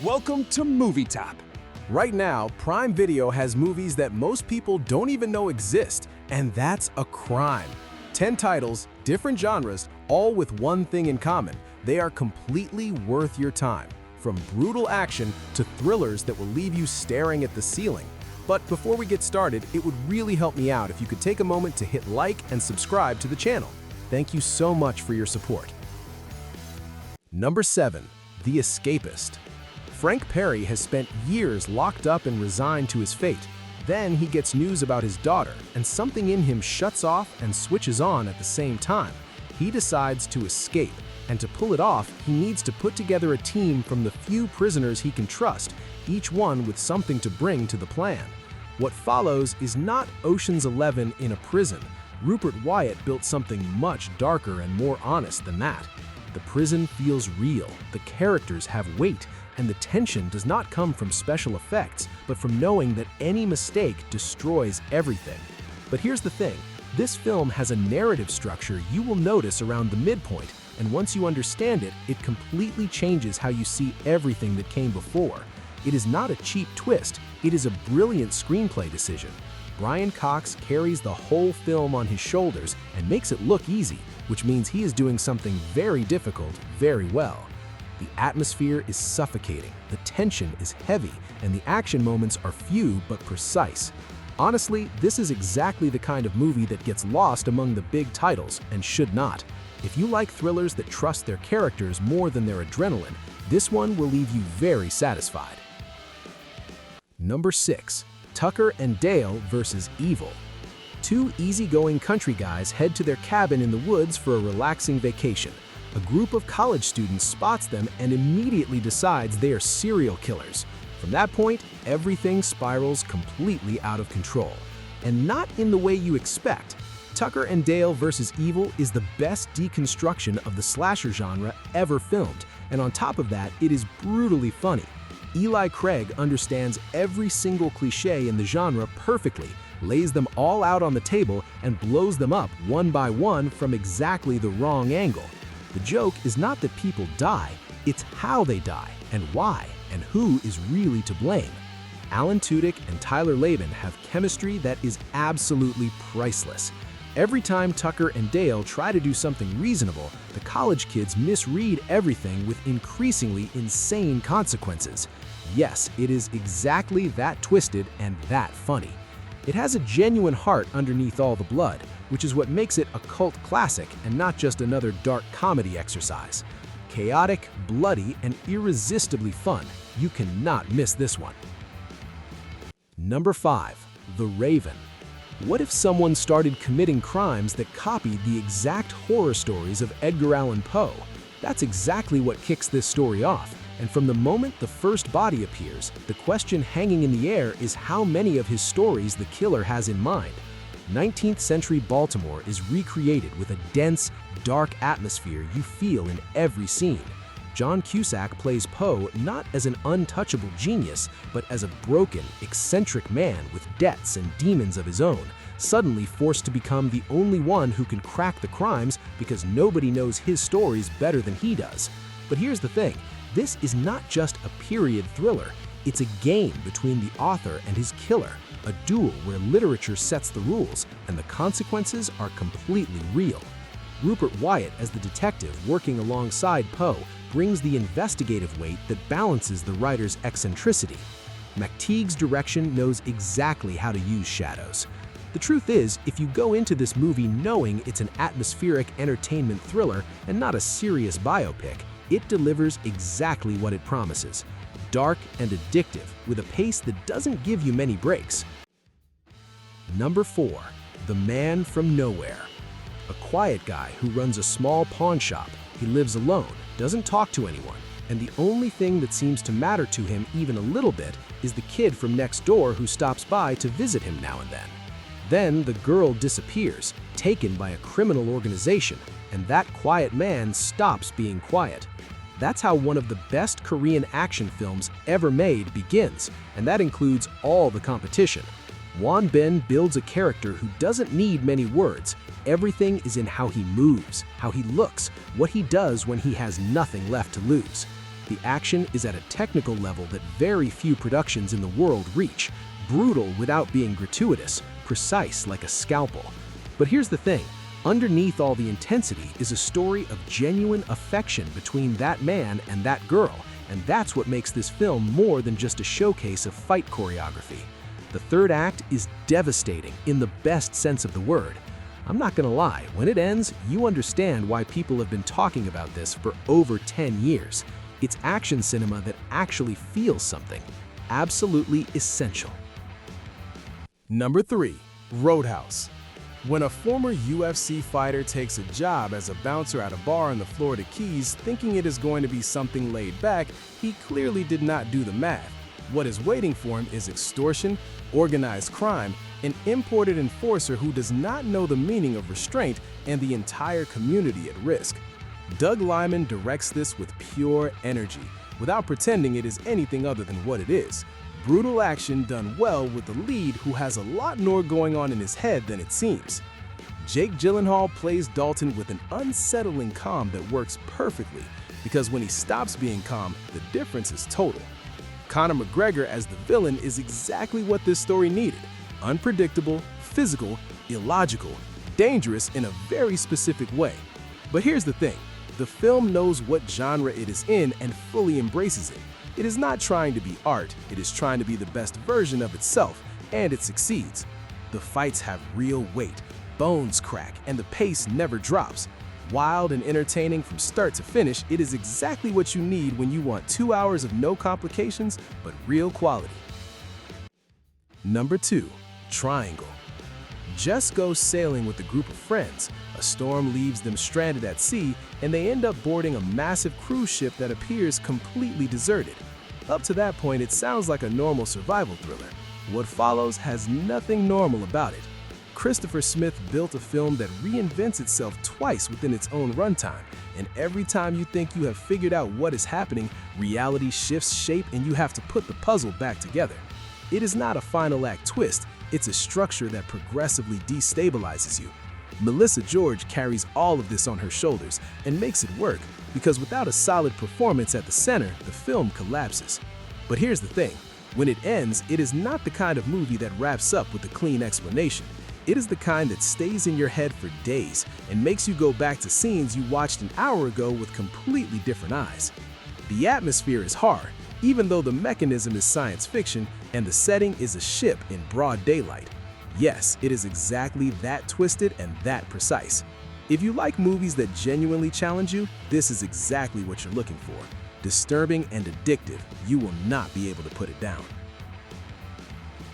Welcome to Movie Top. Right now, Prime Video has movies that most people don't even know exist, and that's a crime. 10 titles, different genres, all with one thing in common. They are completely worth your time, from brutal action to thrillers that will leave you staring at the ceiling. But before we get started, it would really help me out if you could take a moment to hit like and subscribe to the channel. Thank you so much for your support. Number 7. The Escapist. Frank Perry has spent years locked up and resigned to his fate. Then he gets news about his daughter, and something in him shuts off and switches on at the same time. He decides to escape, and to pull it off, he needs to put together a team from the few prisoners he can trust, each one with something to bring to the plan. What follows is not Ocean's 11 in a prison. Rupert Wyatt built something much darker and more honest than that. The prison feels real, the characters have weight, and the tension does not come from special effects, but from knowing that any mistake destroys everything. But here's the thing, this film has a narrative structure you will notice around the midpoint, and once you understand it, it completely changes how you see everything that came before. It is not a cheap twist, it is a brilliant screenplay decision. Brian Cox carries the whole film on his shoulders and makes it look easy, which means he is doing something very difficult very well. The atmosphere is suffocating, the tension is heavy, and the action moments are few but precise. Honestly, this is exactly the kind of movie that gets lost among the big titles and should not. If you like thrillers that trust their characters more than their adrenaline, this one will leave you very satisfied. Number 6. Tucker and Dale vs. Evil. Two easygoing country guys head to their cabin in the woods for a relaxing vacation. A group of college students spots them and immediately decides they are serial killers. From that point, everything spirals completely out of control. And not in the way you expect. Tucker and Dale vs. Evil is the best deconstruction of the slasher genre ever filmed, and on top of that, it is brutally funny. Eli Craig understands every single cliché in the genre perfectly, lays them all out on the table, and blows them up one by one from exactly the wrong angle. The joke is not that people die, it's how they die, and why, and who is really to blame. Alan Tudyk and Tyler Labin have chemistry that is absolutely priceless. Every time Tucker and Dale try to do something reasonable, the college kids misread everything with increasingly insane consequences. Yes, it is exactly that twisted and that funny. It has a genuine heart underneath all the blood, which is what makes it a cult classic and not just another dark comedy exercise. Chaotic, bloody, and irresistibly fun. You cannot miss this one. Number 5. The Raven. What if someone started committing crimes that copied the exact horror stories of Edgar Allan Poe? That's exactly what kicks this story off. And from the moment the first body appears, the question hanging in the air is how many of his stories the killer has in mind. 19th century Baltimore is recreated with a dense, dark atmosphere you feel in every scene. John Cusack plays Poe not as an untouchable genius, but as a broken, eccentric man with debts and demons of his own, suddenly forced to become the only one who can crack the crimes because nobody knows his stories better than he does. But here's the thing. This is not just a period thriller, it's a game between the author and his killer, a duel where literature sets the rules and the consequences are completely real. Rupert Wyatt as the detective working alongside Poe brings the investigative weight that balances the writer's eccentricity. McTeague's direction knows exactly how to use shadows. The truth is, if you go into this movie knowing it's an atmospheric entertainment thriller and not a serious biopic, it delivers exactly what it promises. Dark and addictive, with a pace that doesn't give you many breaks. Number 4. The Man from Nowhere. A quiet guy who runs a small pawn shop. He lives alone, doesn't talk to anyone, and the only thing that seems to matter to him even a little bit is the kid from next door who stops by to visit him now and then. Then the girl disappears, taken by a criminal organization, and that quiet man stops being quiet. That's how one of the best Korean action films ever made begins, and that includes all the competition. Won Bin builds a character who doesn't need many words. Everything is in how he moves, how he looks, what he does when he has nothing left to lose. The action is at a technical level that very few productions in the world reach, brutal without being gratuitous, precise like a scalpel. But here's the thing, underneath all the intensity is a story of genuine affection between that man and that girl, and that's what makes this film more than just a showcase of fight choreography. The third act is devastating in the best sense of the word. I'm not gonna lie, when it ends, you understand why people have been talking about this for over 10 years. It's action cinema that actually feels something. Absolutely essential. Number 3. Roadhouse. When a former UFC fighter takes a job as a bouncer at a bar in the Florida Keys thinking it is going to be something laid back, he clearly did not do the math. What is waiting for him is extortion, organized crime, an imported enforcer who does not know the meaning of restraint, and the entire community at risk. Doug Liman directs this with pure energy, without pretending it is anything other than what it is. Brutal action done well with a lead who has a lot more going on in his head than it seems. Jake Gyllenhaal plays Dalton with an unsettling calm that works perfectly, because when he stops being calm, the difference is total. Conor McGregor as the villain is exactly what this story needed. Unpredictable, physical, illogical, dangerous in a very specific way. But here's the thing, the film knows what genre it is in and fully embraces it. It is not trying to be art, it is trying to be the best version of itself, and it succeeds. The fights have real weight, bones crack, and the pace never drops. Wild and entertaining from start to finish, it is exactly what you need when you want 2 hours of no complications, but real quality. Number 2. Triangle. Jess goes sailing with a group of friends. A storm leaves them stranded at sea, and they end up boarding a massive cruise ship that appears completely deserted. Up to that point, it sounds like a normal survival thriller. What follows has nothing normal about it. Christopher Smith built a film that reinvents itself twice within its own runtime, and every time you think you have figured out what is happening, reality shifts shape and you have to put the puzzle back together. It is not a final act twist, it's a structure that progressively destabilizes you. Melissa George carries all of this on her shoulders and makes it work, because without a solid performance at the center, the film collapses. But here's the thing, when it ends, it is not the kind of movie that wraps up with a clean explanation. It is the kind that stays in your head for days and makes you go back to scenes you watched an hour ago with completely different eyes. The atmosphere is hard, even though the mechanism is science fiction and the setting is a ship in broad daylight. Yes, it is exactly that twisted and that precise. If you like movies that genuinely challenge you, this is exactly what you're looking for. Disturbing and addictive, you will not be able to put it down.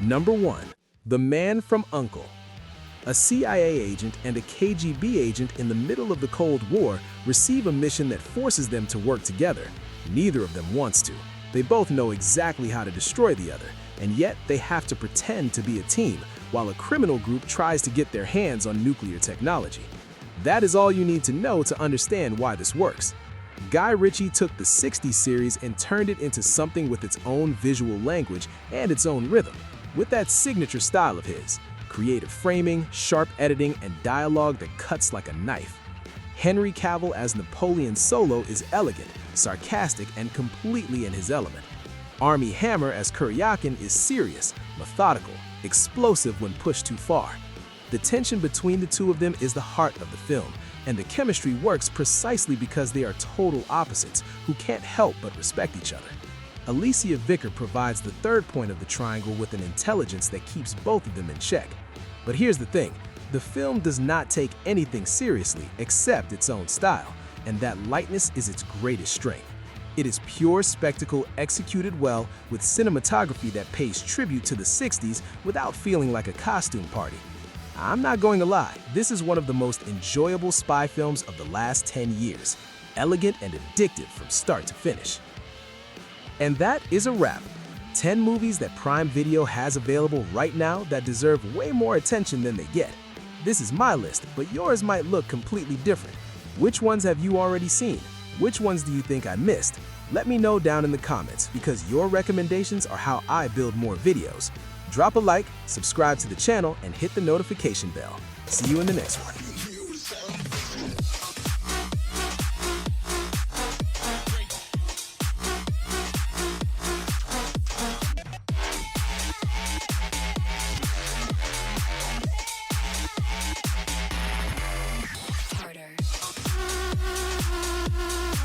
Number 1. The Man from U.N.C.L.E. A CIA agent and a KGB agent in the middle of the Cold War receive a mission that forces them to work together. Neither of them wants to. They both know exactly how to destroy the other, and yet they have to pretend to be a team, while a criminal group tries to get their hands on nuclear technology. That is all you need to know to understand why this works. Guy Ritchie took the '60s series and turned it into something with its own visual language and its own rhythm, with that signature style of his. Creative framing, sharp editing, and dialogue that cuts like a knife. Henry Cavill as Napoleon Solo is elegant, sarcastic, and completely in his element. Armie Hammer as Kuryakin is serious, methodical, explosive when pushed too far. The tension between the two of them is the heart of the film, and the chemistry works precisely because they are total opposites who can't help but respect each other. Alicia Vicker provides the third point of the triangle with an intelligence that keeps both of them in check. But here's the thing, the film does not take anything seriously except its own style, and that lightness is its greatest strength. It is pure spectacle executed well with cinematography that pays tribute to the '60s without feeling like a costume party. I'm not going to lie, this is one of the most enjoyable spy films of the last 10 years, elegant and addictive from start to finish. And that is a wrap. 10 movies that Prime Video has available right now that deserve way more attention than they get. This is my list, but yours might look completely different. Which ones have you already seen? Which ones do you think I missed? Let me know down in the comments, because your recommendations are how I build more videos. Drop a like, subscribe to the channel, and hit the notification bell. See you in the next one.